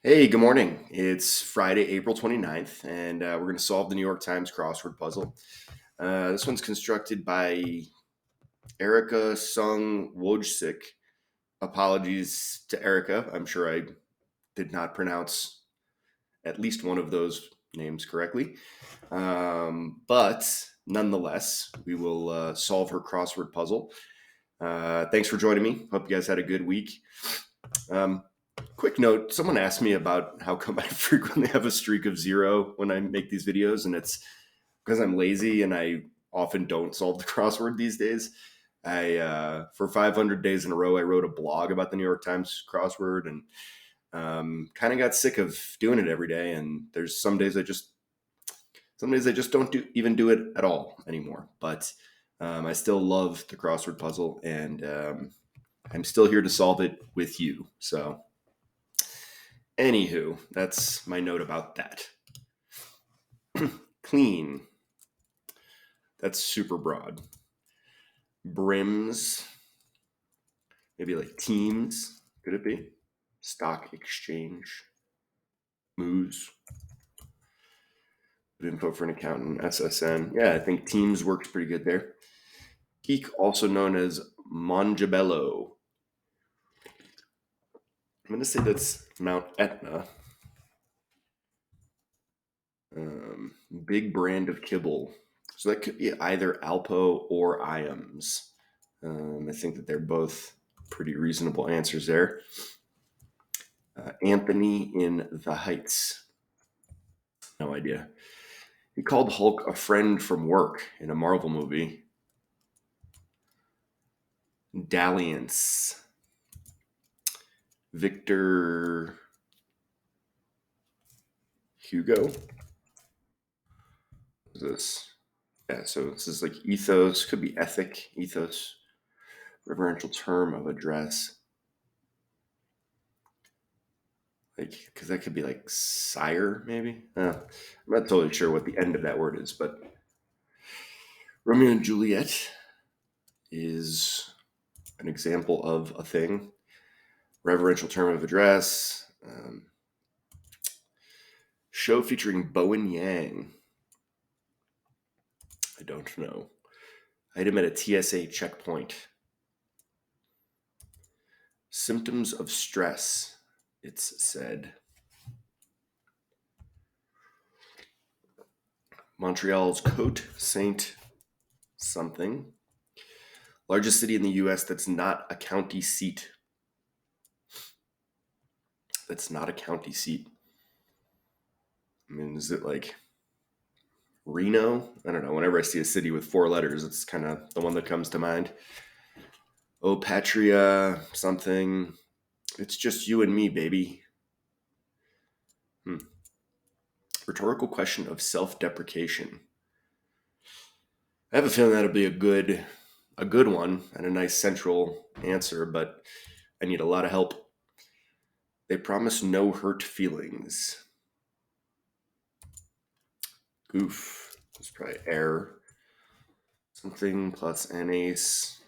Hey, good morning. It's Friday, April 29th, and we're going to solve the New York Times crossword puzzle. This one's constructed by Erica Sung Wojcik. Apologies to Erica. I'm sure I did not pronounce at least one of those names correctly. But nonetheless, we will solve her crossword puzzle. Thanks for joining me. Hope you guys had a good week. Quick note, someone asked me about how come I frequently have a streak of 0 when I make these videos, and it's because I'm lazy and I often don't solve the crossword these days. For 500 days in a row, I wrote a blog about the New York Times crossword and kind of got sick of doing it every day. And there's some days I just don't even do it at all anymore. But I still love the crossword puzzle, and I'm still here to solve it with you. So anywho, that's my note about that. Clean. That's super broad. Brims. Maybe like teams. Could it be? Stock exchange. Moose. Info for an accountant. SSN. Yeah, I think teams works pretty good there. Peak, also known as Mongebello. I'm going to say that's Mount Etna. Big brand of kibble. So that could be either Alpo or Iams. I think that they're both pretty reasonable answers there. Anthony in the Heights. No idea. He called Hulk a friend from work in a Marvel movie. Dalliance. Victor Hugo. What is this? Yeah, so this is like ethos, could be ethic, ethos, reverential term of address. Like, because that could be like sire, maybe. I'm not totally sure what the end of that word is, but Romeo and Juliet is an example of a thing. Reverential term of address. Show featuring Bowen Yang. I don't know. Item at a TSA checkpoint. Symptoms of stress, it's said. Montreal's Côte Saint something. Largest city in the US that's not a county seat. That's not a county seat. I mean, is it like Reno? I don't know. Whenever I see a city with 4 letters, it's kind of the one that comes to mind. Oh, Patria, something. It's just you and me, baby. Rhetorical question of self-deprecation. I have a feeling that'll be a good one and a nice central answer, but I need a lot of help. They promise no hurt feelings. Goof. It's probably error. Something plus an ace.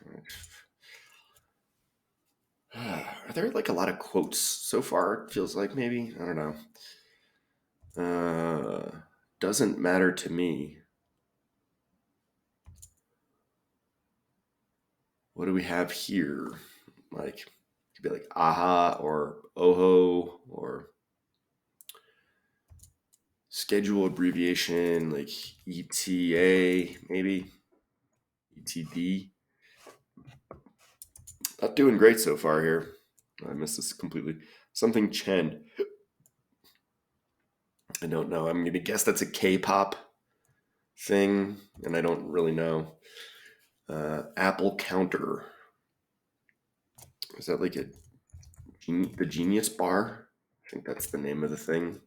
Are there like a lot of quotes so far? It feels like maybe. I don't know. Doesn't matter to me. What do we have here? Like, it could be like aha or oho or schedule abbreviation like ETA, maybe ETD. Not doing great so far here. I missed this completely. Something Chen. I don't know. I'm going to guess that's a K-pop thing, and I don't really know. Apple Counter. Is that like the Genius Bar? I think that's the name of the thing.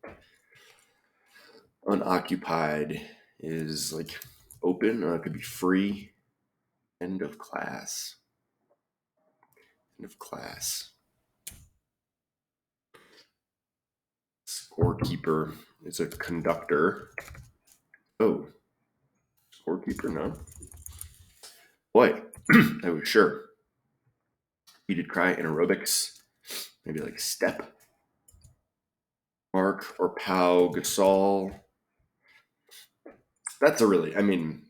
Unoccupied is like open. It could be free. End of class. End of class. Scorekeeper is a conductor. Oh, scorekeeper, no. Boy, I was sure. He did cry in aerobics. Maybe like step. Mark or Pau Gasol. That's a really, I mean,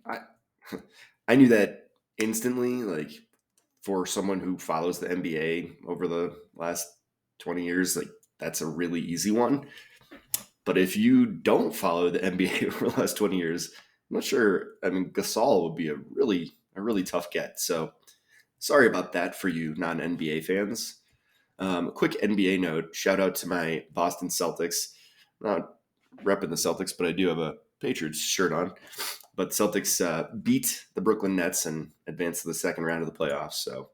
I knew that instantly. Like for someone who follows the NBA over the last 20 years, like that's a really easy one. But if you don't follow the NBA over the last 20 years, I'm not sure. I mean, Gasol would be a really tough get. So sorry about that for you non NBA fans. Quick NBA note: shout out to my Boston Celtics. I'm not repping the Celtics, but I do have a Patriots shirt on. But Celtics beat the Brooklyn Nets and advanced to the second round of the playoffs. So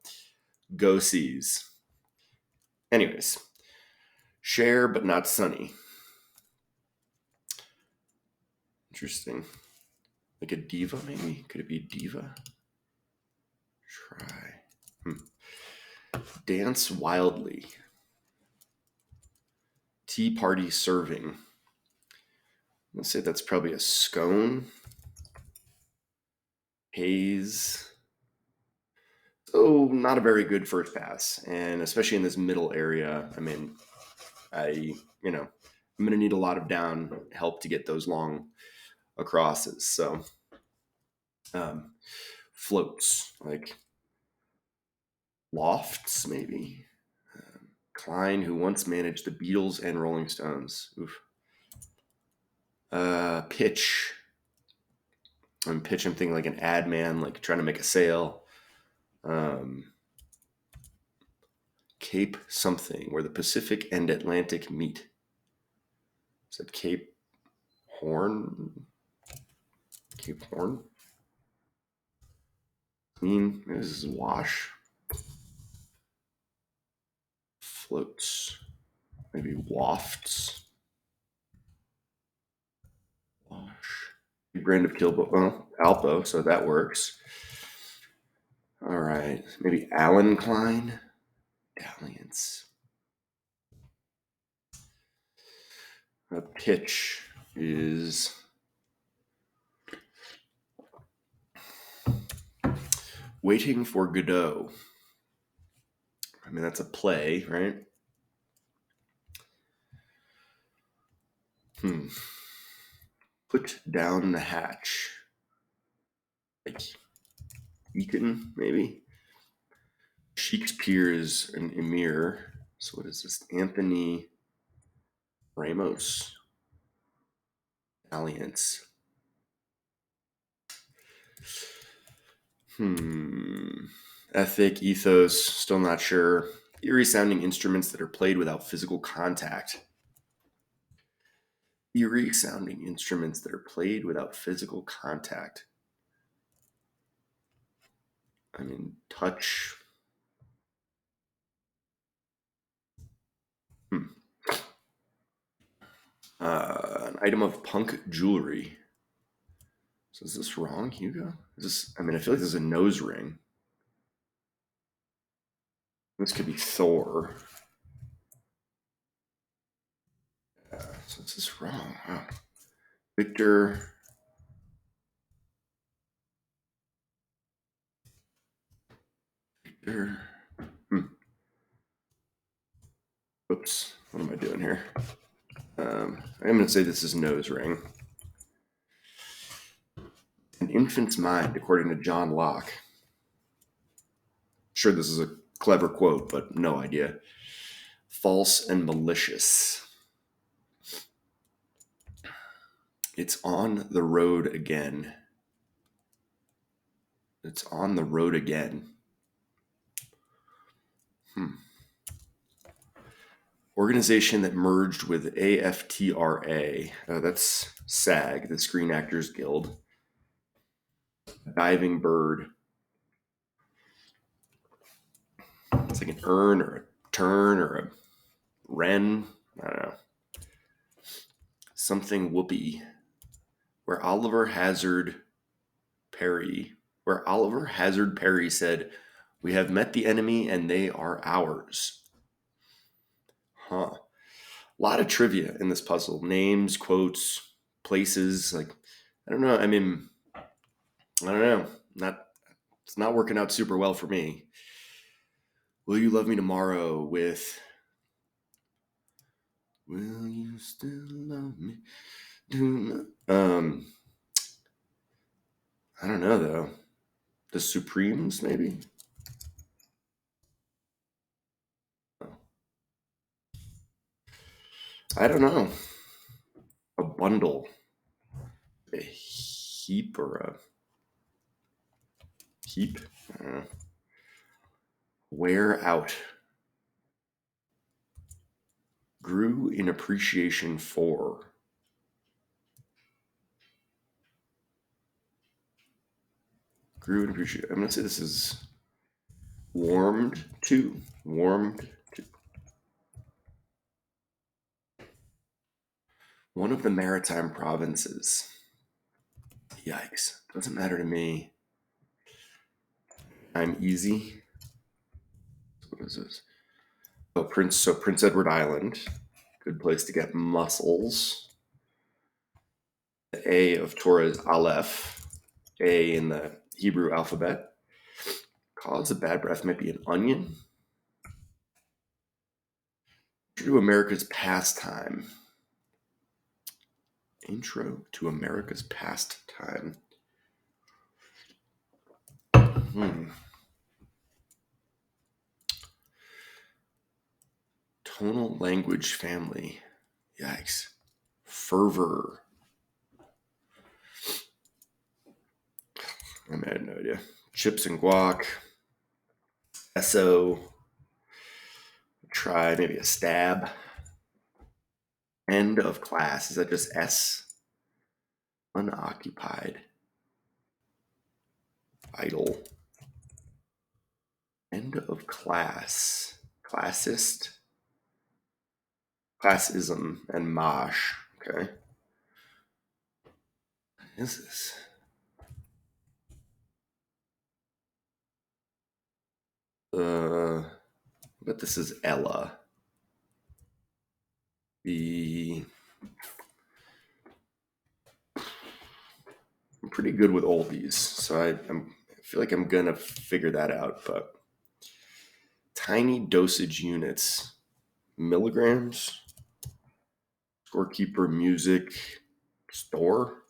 go C's. Anyways, share but not sunny. Interesting. Like a diva, maybe? Could it be diva? Try. Dance wildly. Tea party serving. Let's say that's probably a scone. Haze. So not a very good first pass. And especially in this middle area, I mean, I'm gonna need a lot of down help to get those long acrosses. So floats, like lofts, maybe. Klein, who once managed the Beatles and Rolling Stones. Oof. Pitch. I'm thinking like an ad man, like trying to make a sale. Cape something, where the Pacific and Atlantic meet. Is that Cape Horn? Cape Horn? Clean. This is wash. Floats. Maybe wafts. Wash. Brand of Kilbo. Well, Alpo, so that works. All right. Maybe Alan Klein. Dalliance. A pitch is Waiting for Godot. I mean, that's a play, right? Put down the hatch. Like Eaton, maybe? Shakespeare is an emir. So what is this? Anthony Ramos. Alliance. Ethic, ethos, still not sure. Eerie sounding instruments that are played without physical contact. Eerie sounding instruments that are played without physical contact. I mean, touch. An item of punk jewelry. So is this wrong, Hugo? Is this? I mean, I feel like this is a nose ring. This could be Thor. So this is wrong. Wow. Victor. Oops. What am I doing here? I'm going to say this is nose ring. An infant's mind, according to John Locke. Sure, this is a clever quote, but no idea. False and malicious. It's on the road again. It's on the road again. Organization that merged with AFTRA. That's SAG, the Screen Actors Guild. Diving bird. It's like an urn or a tern or a wren. I don't know. Something whoopee. Where Oliver Hazard Perry said, "We have met the enemy and they are ours." Huh. A lot of trivia in this puzzle. Names, quotes, places. Like, I don't know. I mean, I don't know. It's not working out super well for me. Will You Love Me Tomorrow with Will you still love me? Do I don't know though. The Supremes, maybe. Oh, I don't know. A bundle, a heap, or a heap. I don't know. Wear out. Grew in appreciation for. Grew in appreciation. I'm gonna say this is warmed to. Warmed to. One of the maritime provinces. Yikes. Doesn't matter to me. I'm easy. What is this? Oh, Prince Edward Island. Good place to get mussels. The A of Torah is Aleph. A in the Hebrew alphabet. Cause of bad breath might be an onion. To America's pastime. Intro to America's pastime. Tonal language family. Yikes. Fervor. I had no idea. Chips and guac. SO. Try maybe a stab. End of class. Is that just S? Unoccupied. Idle. End of class. Classist. Classism and mosh. Okay. What is this? But this is Ella. I'm pretty good with oldies, so I feel like I'm gonna figure that out. But tiny dosage units, milligrams, scorekeeper, music, store,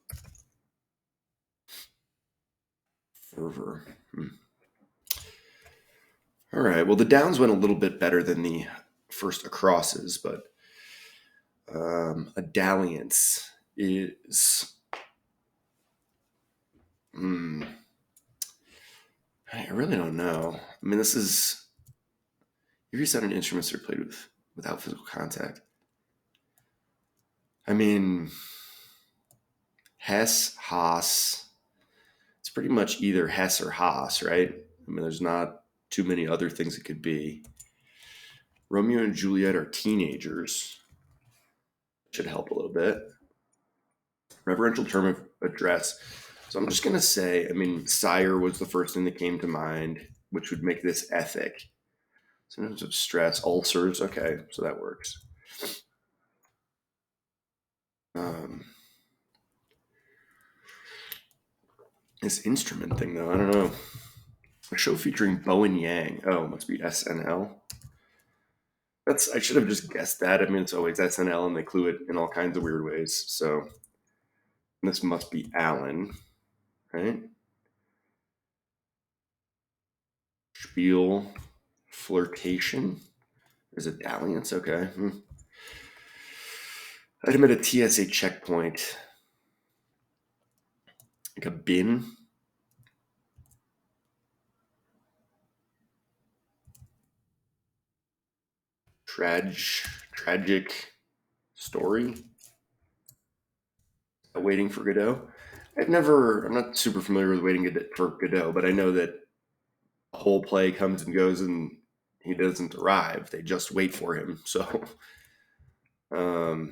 fervor. All right. Well, the downs went a little bit better than the first acrosses, but a dalliance is. I really don't know. I mean, this is. If you said an instruments are played without physical contact. I mean, Hess, Haas. It's pretty much either Hess or Haas, right? I mean, there's not too many other things it could be. Romeo and Juliet are teenagers. Should help a little bit. Reverential term of address. So I'm just going to say, I mean, sire was the first thing that came to mind, which would make this ethic. Symptoms of stress, ulcers. Okay, so that works. This instrument thing, though, I don't know. A show featuring Bo and Yang. Oh, must be SNL. I should have just guessed that. I mean, it's always SNL, and they clue it in all kinds of weird ways. So this must be Alan, right? Spiel, flirtation. Is it dalliance? Okay. Item at a TSA checkpoint. Like a bin. Tragic story. Waiting for Godot. I'm not super familiar with Waiting for Godot, but I know that the whole play comes and goes and he doesn't arrive. They just wait for him. So,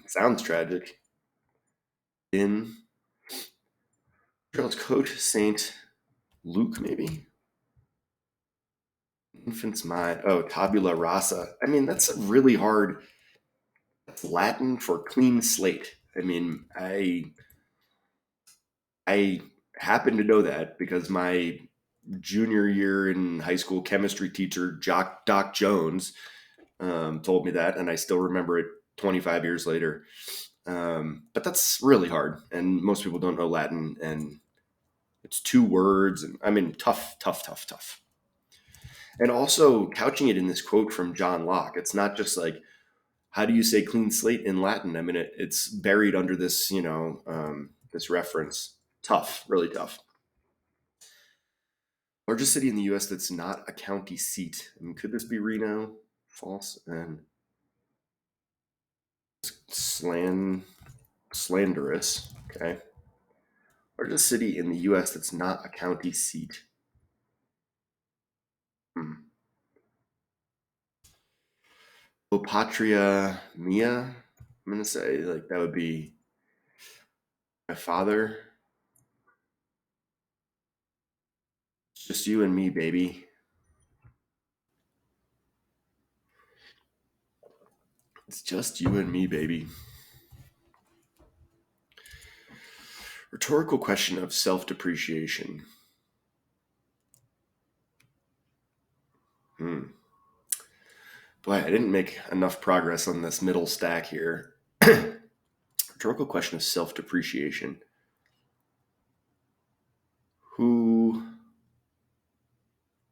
sounds tragic. In Charles Coat, Saint Luke, maybe? Infant's Mind. Oh, tabula rasa. I mean, that's a really hard. That's Latin for clean slate. I mean, I happen to know that because my junior year in high school chemistry teacher, Doc Jones, told me that, and I still remember it 25 years later. But that's really hard, and most people don't know Latin, and it's 2 words, and I mean, tough, tough, tough, tough. And also couching it in this quote from John Locke, it's not just like, how do you say clean slate in Latin? I mean, it's buried under this, this reference. Tough, really tough. Largest city in the U.S. that's not a county seat. I mean, could this be Reno? False. And slanderous. Okay. Largest city in the U.S. that's not a county seat. Hmm. O patria mia. I'm gonna say like that would be my father. It's just you and me, baby. It's just you and me, baby. Rhetorical question of self-depreciation. Hmm. Boy, I didn't make enough progress on this middle stack here. Rhetorical question of self-depreciation. Who,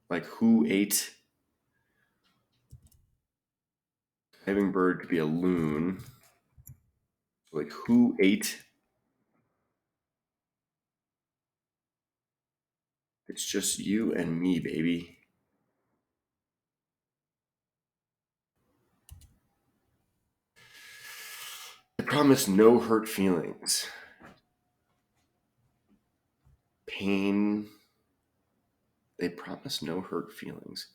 who ate? Having bird could be a loon. Like, who ate? It's just you and me, baby. I promise no hurt feelings. Pain. They promise no hurt feelings.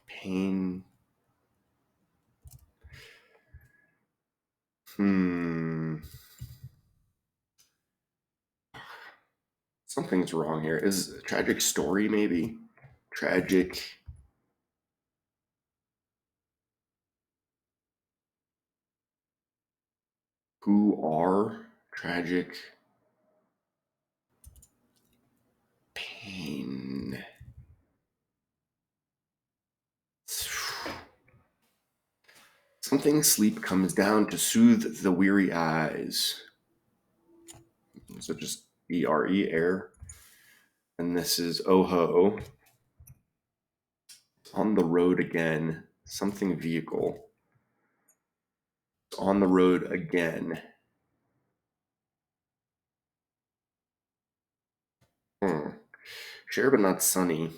Pain. Something's wrong here. Is a tragic story maybe? Tragic. Who are tragic? Pain. Something sleep comes down to soothe the weary eyes. So just ERE, air. And this is Oho. On the road again. Something vehicle. On the road again. Share but not sunny.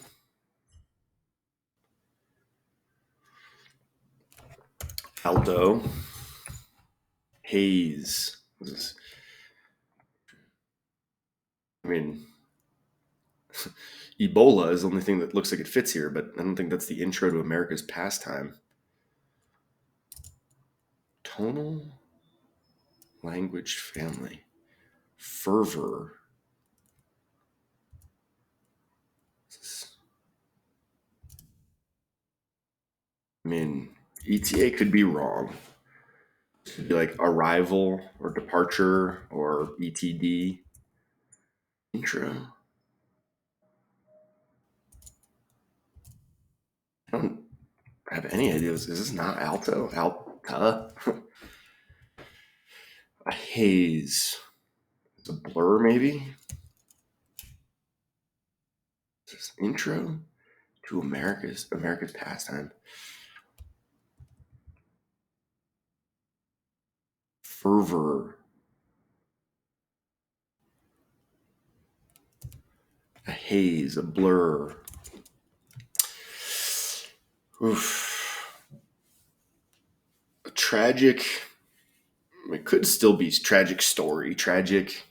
Alto. Haze. I mean, Ebola is the only thing that looks like it fits here, but I don't think that's the intro to America's pastime. Tonal language family. Fervor. I mean, ETA could be wrong. It could be like arrival or departure or ETD. Intro. I don't have any idea. Is this not alto? Alta? A haze. It's a blur, maybe? Is this intro to America's pastime? Fervor. A haze, a blur. Oof. A tragic. It could still be tragic story. Tragic.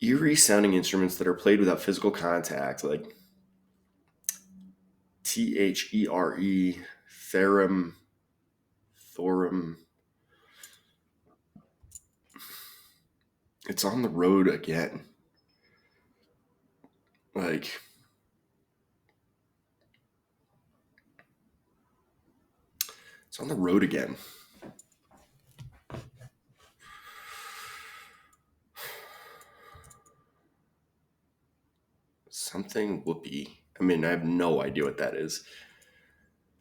Eerie sounding instruments that are played without physical contact, like THERE, therum, thorum. It's on the road again. Like, it's on the road again. Something whoopee. I mean, I have no idea what that is.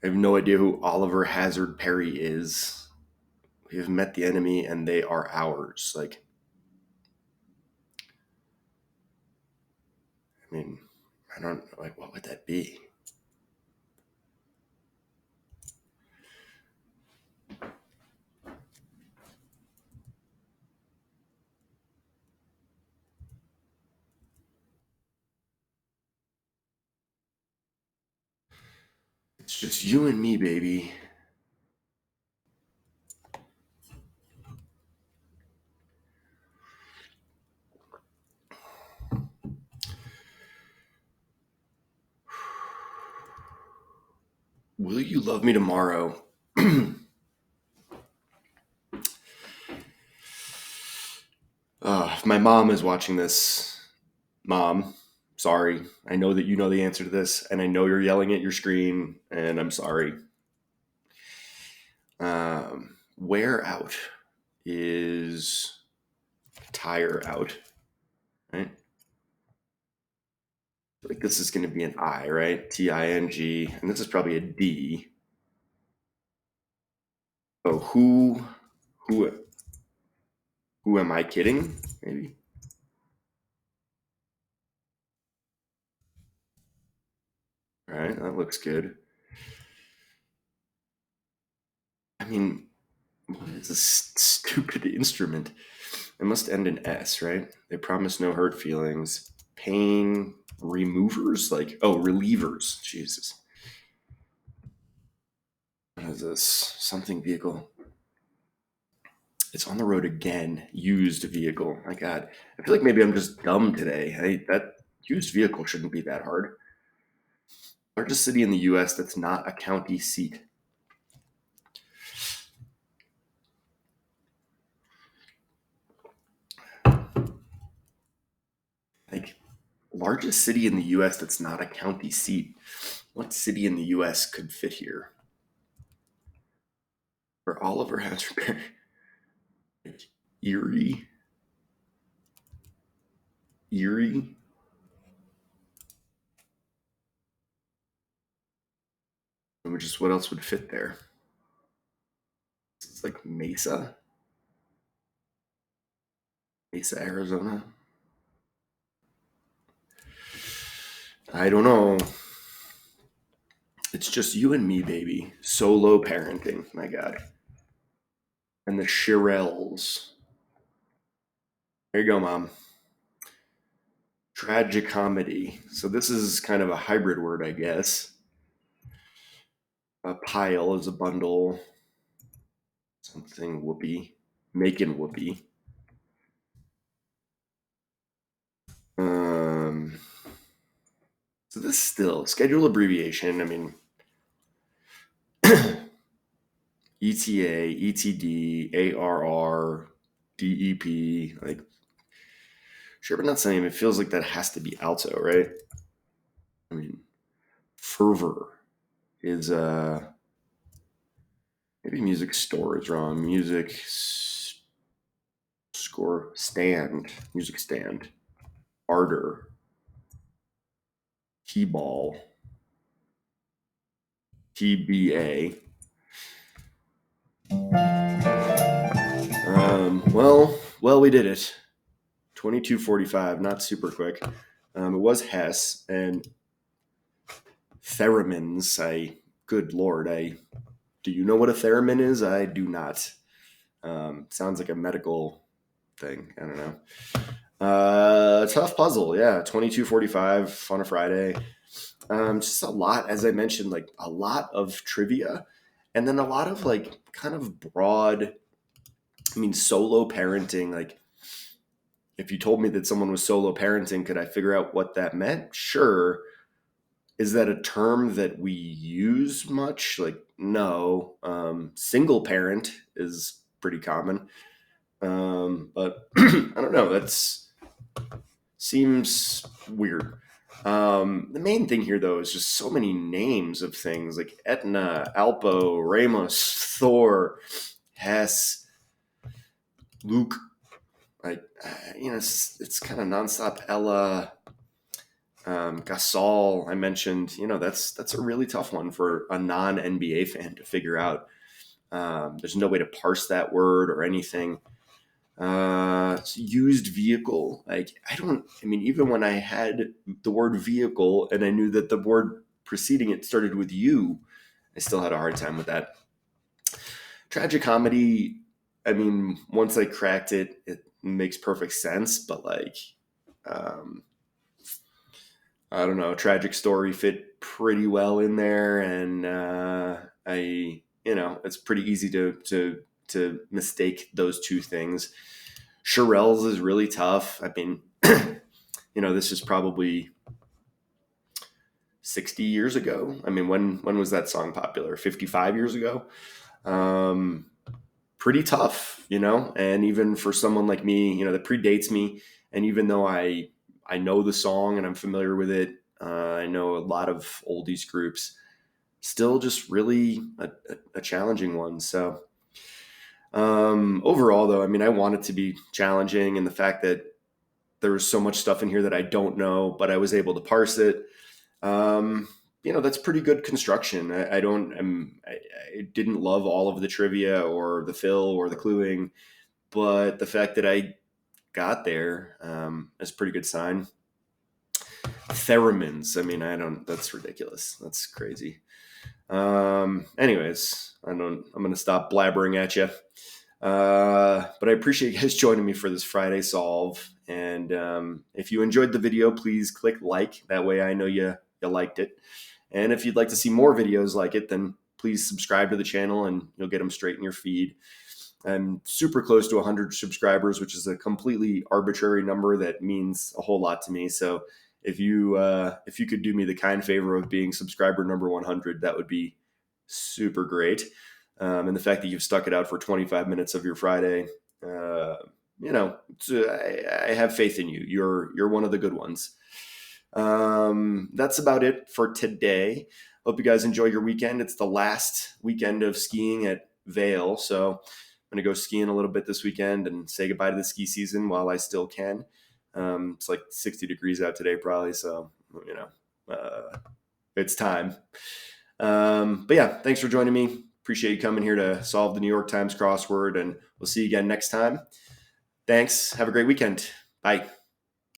I have no idea who Oliver Hazard Perry is. We have met the enemy and they are ours. Like, I mean, I don't like what would that be? It's just you and me, baby. Will you love me tomorrow? If my mom is watching this, Mom, sorry. I know that you know the answer to this, and I know you're yelling at your screen, and I'm sorry. Wear out is tire out, right? Like this is going to be an I, right? Ting, and this is probably a D. So who, who am I kidding? Maybe. All right, that looks good. I mean, what is this stupid instrument? It must end in S, right? They promise no hurt feelings. Pain removers? Like, oh, relievers. Jesus. What is this? Something vehicle. It's on the road again. Used vehicle. My God. I feel like maybe I'm just dumb today. That used vehicle shouldn't be that hard. Largest city in the US that's not a county seat. Like, largest city in the US that's not a county seat. What city in the US could fit here? Where Oliver has repaired. Erie. Erie. Which is what else would fit there? It's like Mesa, Arizona. I don't know. It's just you and me, baby. Solo parenting. My God. And the Shirelles. There you go, Mom. Tragicomedy. So this is kind of a hybrid word, I guess. A pile is a bundle. Something whoopee. Making whoopee. So this still schedule abbreviation. I mean, ETA, ETD, ARR, DEP. Like, sure, but not same. It feels like that has to be alto, right? I mean, fervor is maybe music store is wrong. Score stand, music stand, ardor, T-ball, TBA. Well, we did it. 22:45, not super quick. It was Hess and theremins. Good Lord, do you know what a theremin is? I do not. Sounds like a medical thing. I don't know. Tough puzzle. Yeah. 22:45 on a Friday. Just a lot, as I mentioned, like a lot of trivia and then a lot of like kind of broad, I mean, solo parenting. Like if you told me that someone was solo parenting, could I figure out what that meant? Sure. Is that a term that we use much? Like, no. Single parent is pretty common. But I don't know. That's seems weird. The main thing here, though, is just so many names of things like Etna, Alpo, Ramos, Thor, Hess, Luke. Like, it's kind of nonstop. Ella. Gasol, I mentioned, that's a really tough one for a non-NBA fan to figure out. There's no way to parse that word or anything. Used vehicle. Even when I had the word vehicle and I knew that the word preceding it started with U, I still had a hard time with that. Tragic comedy, once I cracked it, it makes perfect sense, but um, I don't know, tragic story fit pretty well in there, and it's pretty easy to mistake those two things. Shirelles is really tough. This is probably 60 years ago. When was that song popular? 55 years ago. Pretty tough, and even for someone like me, that predates me. And even though I know the song and I'm familiar with it, I know a lot of oldies groups, still just really a challenging one. So overall though, I want it to be challenging, and the fact that there was so much stuff in here that I don't know, but I was able to parse it. That's pretty good construction. I didn't love all of the trivia or the fill or the cluing, but the fact that I got there is a pretty good sign. Theremins. That's ridiculous. That's crazy. Anyways, I'm going to stop blabbering at you. But I appreciate you guys joining me for this Friday solve. And if you enjoyed the video, please click like. That way I know you liked it. And if you'd like to see more videos like it, then please subscribe to the channel and you'll get them straight in your feed. I'm super close to 100 subscribers, which is a completely arbitrary number that means a whole lot to me. So if you could do me the kind favor of being subscriber number 100, that would be super great. And the fact that you've stuck it out for 25 minutes of your Friday, I have faith in you. You're one of the good ones. That's about it for today. Hope you guys enjoy your weekend. It's the last weekend of skiing at Vail, so I'm going to go skiing a little bit this weekend and say goodbye to the ski season while I still can. It's like 60 degrees out today probably, so it's time. But yeah, thanks for joining me. Appreciate you coming here to solve the New York Times crossword, and we'll see you again next time. Thanks. Have a great weekend. Bye.